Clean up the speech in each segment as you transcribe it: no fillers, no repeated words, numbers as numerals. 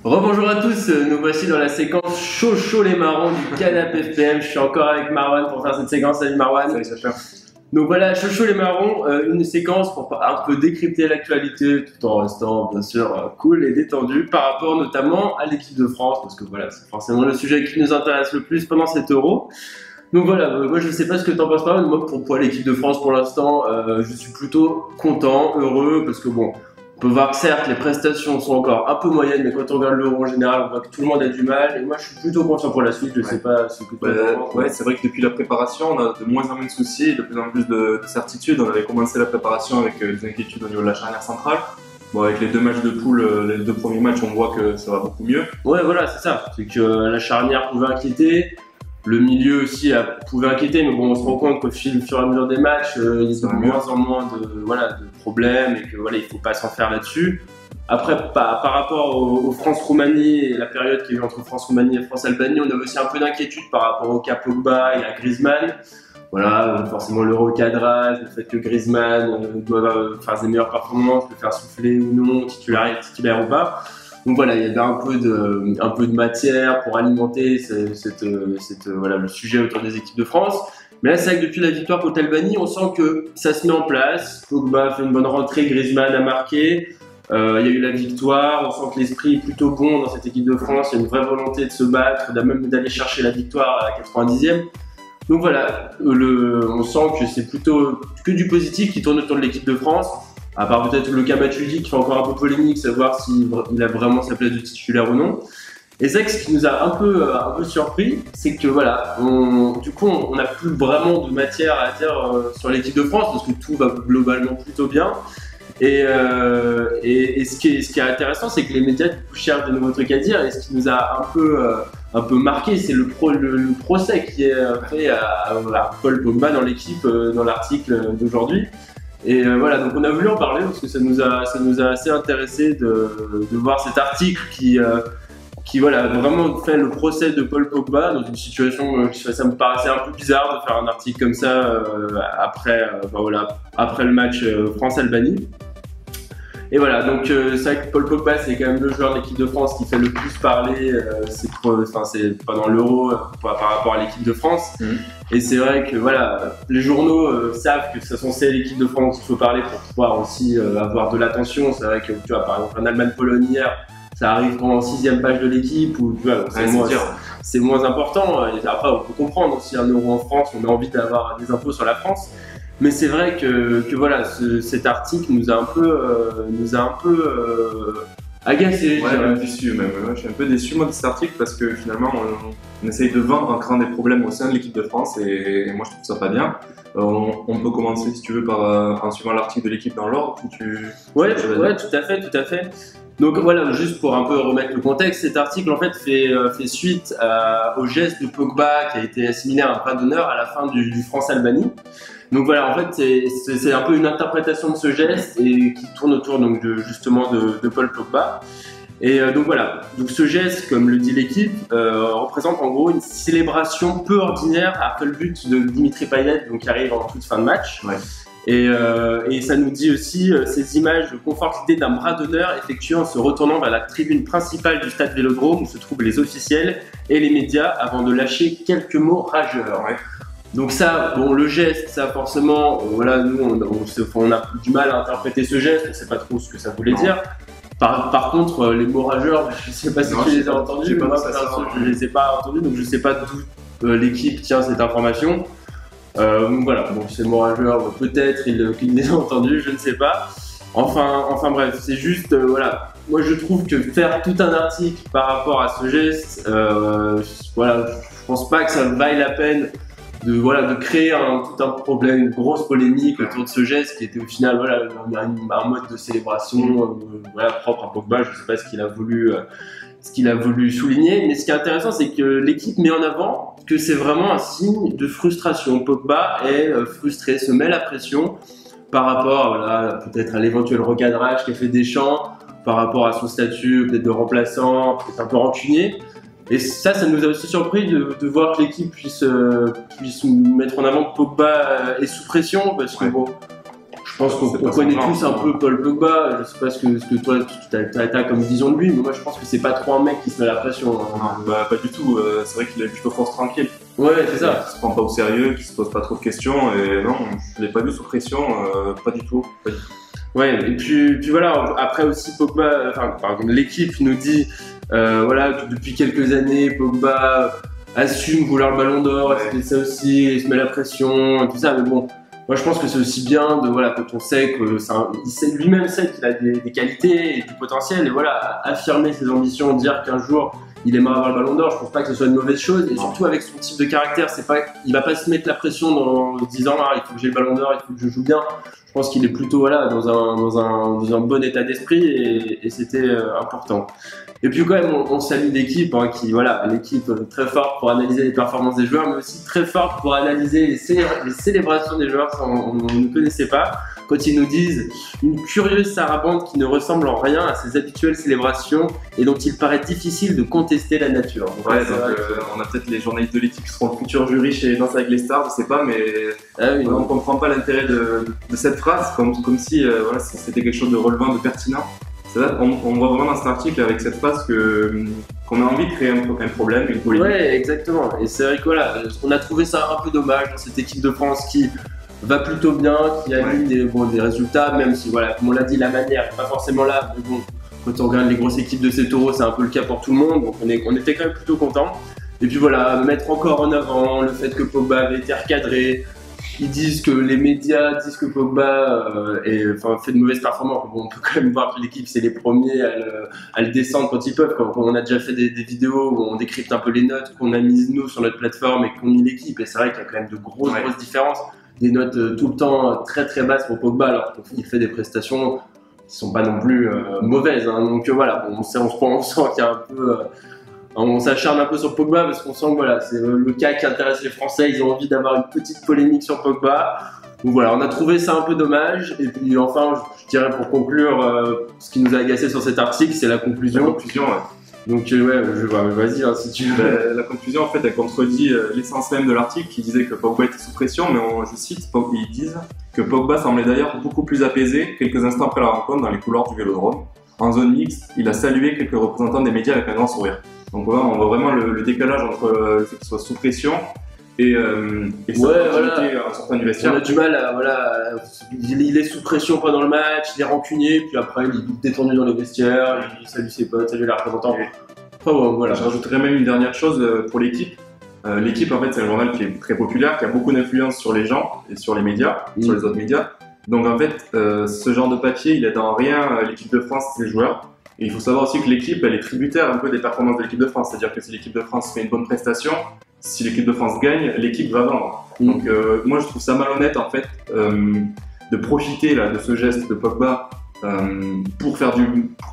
Rebonjour à tous, nous voici dans la séquence chaud les marrons du canapé FPM. Je suis encore avec Marwan pour faire cette séquence. Salut Marwan. Salut Sacha. Donc voilà, chaud les marrons, une séquence pour un peu décrypter l'actualité tout en restant bien sûr cool et détendu par rapport notamment à l'équipe de France, parce que voilà, c'est forcément le sujet qui nous intéresse le plus pendant cet Euro. Donc voilà, moi je sais pas ce que t'en penses pas, mais moi pour l'équipe de France pour l'instant, je suis plutôt content, heureux, parce que bon, on peut voir que certes les prestations sont encore un peu moyennes, mais quand on regarde l'Euro en général, on voit que tout le monde a du mal, et moi je suis plutôt confiant pour la suite, je sais pas ce que tu penses. Ouais, c'est vrai que depuis la préparation, on a de moins en moins de soucis, de plus en plus de certitudes. On avait commencé la préparation avec des inquiétudes au niveau de la charnière centrale. Bon, avec les deux matchs de poule, les deux premiers matchs, on voit que ça va beaucoup mieux. Ouais, voilà, c'est ça, c'est que la charnière pouvait inquiéter. Le milieu aussi pouvait inquiéter, mais bon, on se rend compte qu'au fur et à mesure des matchs, il y a de moins en moins de problèmes et que voilà, il faut pas s'en faire là-dessus. Après, par rapport au France-Roumanie et la période qu'il y a eu entre France-Roumanie et France-Albanie, on avait aussi un peu d'inquiétude par rapport au cas Pogba et à Griezmann. Voilà, forcément le recadrage, le fait que Griezmann doit faire des meilleures performances, le faire souffler ou non, titulaire ou pas. Donc voilà, il y avait un peu de matière pour alimenter voilà, le sujet autour des équipes de France. Mais là, c'est vrai que depuis la victoire contre l'Albanie, on sent que ça se met en place. Pogba fait une bonne rentrée, Griezmann a marqué. Il y a eu la victoire, on sent que l'esprit est plutôt bon dans cette équipe de France. Il y a une vraie volonté de se battre, même d'aller chercher la victoire à la 90e. Donc voilà, on sent que c'est plutôt que du positif qui tourne autour de l'équipe de France. À part peut-être le cas Matuidi qui fait encore un peu polémique, savoir s'il a vraiment sa place de titulaire ou non. Et c'est vrai que ce qui nous a un peu surpris, c'est que voilà, du coup, on n'a plus vraiment de matière à dire sur l'équipe de France parce que tout va globalement plutôt bien. Et ce qui est intéressant, c'est que les médias du coup, cherchent de nouveaux trucs à dire. Et ce qui nous a un peu marqué, c'est le procès qui est fait à Paul Pogba dans l'équipe, dans l'article d'aujourd'hui. Et voilà, donc on a voulu en parler parce que ça nous a assez intéressé de voir cet article qui voilà, vraiment fait le procès de Paul Pogba dans une situation ça me paraissait un peu bizarre de faire un article comme ça après le match France-Albanie. Et voilà, donc c'est vrai que Paul Pogba c'est quand même le joueur de l'équipe de France qui fait le plus parler c'est pendant l'Euro par rapport à l'équipe de France. Et c'est vrai que voilà, les journaux savent que c'est censé l'équipe de France qu'il faut parler pour pouvoir aussi avoir de l'attention. C'est vrai que tu vois, par exemple en Allemagne-Pologne hier, ça arrive pendant la 6e page de l'équipe où tu vois, c'est moins important. Et après on peut comprendre aussi un Euro en France, on a envie d'avoir des infos sur la France. Mais c'est vrai que voilà, cet article nous a un peu agacé. Ouais, même déçu même. Ouais, je suis un peu déçu moi de cet article parce que finalement on essaye de vendre en créant des problèmes au sein de l'équipe de France et moi je trouve ça pas bien. On peut commencer si tu veux en suivant l'article de l'équipe dans l'ordre. Ouais, tout à fait. Donc voilà, juste pour un peu remettre le contexte, cet article en fait fait suite au geste de Pogba qui a été assimilé à un bras d'honneur à la fin du France-Albanie. Donc voilà, en fait c'est un peu une interprétation de ce geste et qui tourne autour donc justement de Paul Pogba. Et donc voilà, donc ce geste, comme le dit l'équipe, représente en gros une célébration peu ordinaire après le but de Dimitri Payet, donc qui arrive en toute fin de match. Ouais. Et ça nous dit aussi, ces images confortent l'idée d'un bras d'honneur effectué en se retournant vers la tribune principale du stade Vélodrome où se trouvent les officiels et les médias avant de lâcher quelques mots rageurs. Ouais. Donc ça, bon, le geste, ça forcément, voilà, nous on a du mal à interpréter ce geste, on sait pas trop ce que ça voulait dire. Par contre, les mots rageurs, je sais pas si tu les as entendus, mais moi je les ai pas entendus, donc je sais pas d'où l'équipe tient cette information. Donc voilà, donc ces mots rageurs, peut-être qu'il les a entendus, je ne sais pas. Enfin bref, c'est juste, voilà, moi je trouve que faire tout un article par rapport à ce geste, voilà, je pense pas que ça vaille la peine de créer tout un problème, une grosse polémique autour de ce geste qui était au final voilà, un mode de célébration voilà, propre à Pogba. Je ne sais pas ce qu'il a voulu souligner, mais ce qui est intéressant c'est que l'équipe met en avant que c'est vraiment un signe de frustration. Pogba est frustré, se met la pression par rapport voilà, peut-être à l'éventuel recadrage qu'a fait Deschamps, par rapport à son statut peut-être de remplaçant, peut-être un peu rancunier. Et ça nous a aussi surpris de voir que l'équipe puisse mettre en avant que Pogba est sous pression, parce que bon, je pense qu'on connaît tous un peu Paul Pogba. Je sais pas ce que toi tu as comme vision de lui, mais moi je pense que c'est pas trop un mec qui se met la pression. Non, bah, pas du tout. C'est vrai qu'il est plutôt force tranquille. Ouais, c'est ça. Qui se prend pas au sérieux, qui se pose pas trop de questions. Et non, je l'ai pas vu sous pression, pas du tout. Ouais, et puis voilà, après aussi Pogba, par exemple, l'équipe nous dit voilà, que depuis quelques années, Pogba assume vouloir le ballon d'or, c'était ça aussi, il se met la pression, et tout ça, mais bon, moi je pense que c'est aussi bien de, voilà, quand on sait que lui-même sait qu'il a des qualités et du potentiel, et voilà, affirmer ses ambitions, dire qu'un jour il aimera avoir le ballon d'or, je pense pas que ce soit une mauvaise chose, et surtout avec son type de caractère, il va pas se mettre la pression en disant ah, il faut que j'ai le ballon d'or, il faut que je joue bien. Je pense qu'il est plutôt voilà, dans un bon état d'esprit et c'était important. Et puis quand même, on salue l'équipe, hein, l'équipe très forte pour analyser les performances des joueurs, mais aussi très forte pour analyser les célébrations des joueurs, on ne connaissait pas. Quand ils nous disent une curieuse sarabande qui ne ressemble en rien à ses habituelles célébrations et dont il paraît difficile de contester la nature. Ouais, donc, on a peut-être les journalistes de l'équipe qui seront le futur jury chez Danse avec les stars, je sais pas, mais on comprend pas l'intérêt de cette phrase, comme si voilà, c'était quelque chose de relevant, de pertinent. On voit vraiment dans cet article avec cette phrase qu'on a envie de créer un problème, une polémique. Ouais, exactement. Et c'est vrai que voilà, on a trouvé ça un peu dommage dans cette équipe de France qui va plutôt bien, qui a eu des résultats, même si voilà, comme on l'a dit, la manière n'est pas forcément là. Mais bon, quand on regarde les grosses équipes de ces taureaux, c'est un peu le cas pour tout le monde. Donc on était quand même plutôt contents. Et puis voilà, mettre encore en avant le fait que Pogba avait été recadré. Ils disent que les médias disent que Pogba fait de mauvaises performances. Bon, on peut quand même voir que l'équipe, c'est les premiers à le descendre quand ils peuvent. Quand on a déjà fait des vidéos où on décrypte un peu les notes qu'on a mises nous sur notre plateforme et qu'on mis l'équipe. Et c'est vrai qu'il y a quand même de grosses différences. Des notes tout le temps très très basses pour Pogba, alors qu'il fait des prestations qui sont pas non plus mauvaises. Hein. Donc voilà, on sent qu'il y a un peu... on s'acharne un peu sur Pogba parce qu'on sent que voilà, c'est le cas qui intéresse les Français, ils ont envie d'avoir une petite polémique sur Pogba. Donc voilà, on a trouvé ça un peu dommage. Et puis enfin, je dirais pour conclure, ce qui nous a agacé sur cet article, c'est la conclusion. La conclusion, ouais. Donc vas-y hein, si tu veux. La conclusion en fait elle contredit l'essence même de l'article qui disait que Pogba était sous pression, mais je cite, ils disent que Pogba semblait d'ailleurs beaucoup plus apaisé quelques instants après la rencontre dans les couloirs du Vélodrome. En zone mixte, il a salué quelques représentants des médias avec un grand sourire. Donc voilà, on voit vraiment le décalage entre le fait qu'il soit sous pression et en sortant du vestiaire. On a du mal il est sous pression pendant le match, il est rancunier, puis après il est détendu dans les vestiaires, il salue ses potes, salue les représentants. Voilà. Je rajouterais même une dernière chose pour l'équipe. L'équipe en fait c'est un journal qui est très populaire, qui a beaucoup d'influence sur les gens et sur les médias, sur les autres médias. Donc en fait ce genre de papier il aide en rien l'équipe de France et ses joueurs. Et il faut savoir aussi que l'équipe, elle est tributaire un peu des performances de l'équipe de France. C'est-à-dire que si l'équipe de France fait une bonne prestation, si l'équipe de France gagne, l'équipe va vendre. Donc moi, je trouve ça malhonnête, en fait, de profiter là, de ce geste de Pogba pour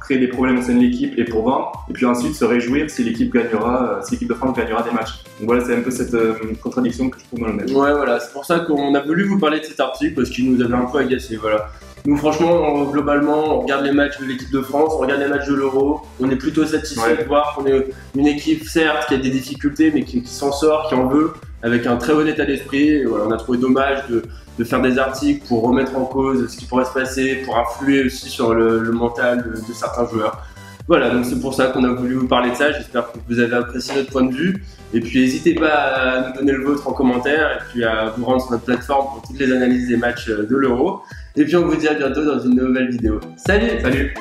créer des problèmes au sein de l'équipe et pour vendre. Et puis ensuite se réjouir si l'équipe de France gagnera des matchs. Donc voilà, c'est un peu cette contradiction que je trouve malhonnête. Ouais, voilà, c'est pour ça qu'on a voulu vous parler de cet article parce qu'il nous avait un peu agacé, voilà. Nous, franchement, globalement, on regarde les matchs de l'équipe de France, on regarde les matchs de l'Euro, on est plutôt satisfait de voir qu'on est une équipe, certes, qui a des difficultés, mais qui s'en sort, qui en veut, avec un très bon état d'esprit. Et voilà, on a trouvé dommage de faire des articles pour remettre en cause ce qui pourrait se passer, pour influer aussi sur le mental de certains joueurs. Voilà, donc c'est pour ça qu'on a voulu vous parler de ça. J'espère que vous avez apprécié notre point de vue. Et puis n'hésitez pas à nous donner le vôtre en commentaire et puis à vous rendre sur notre plateforme pour toutes les analyses des matchs de l'Euro. Et puis on vous dit à bientôt dans une nouvelle vidéo. Salut! Salut!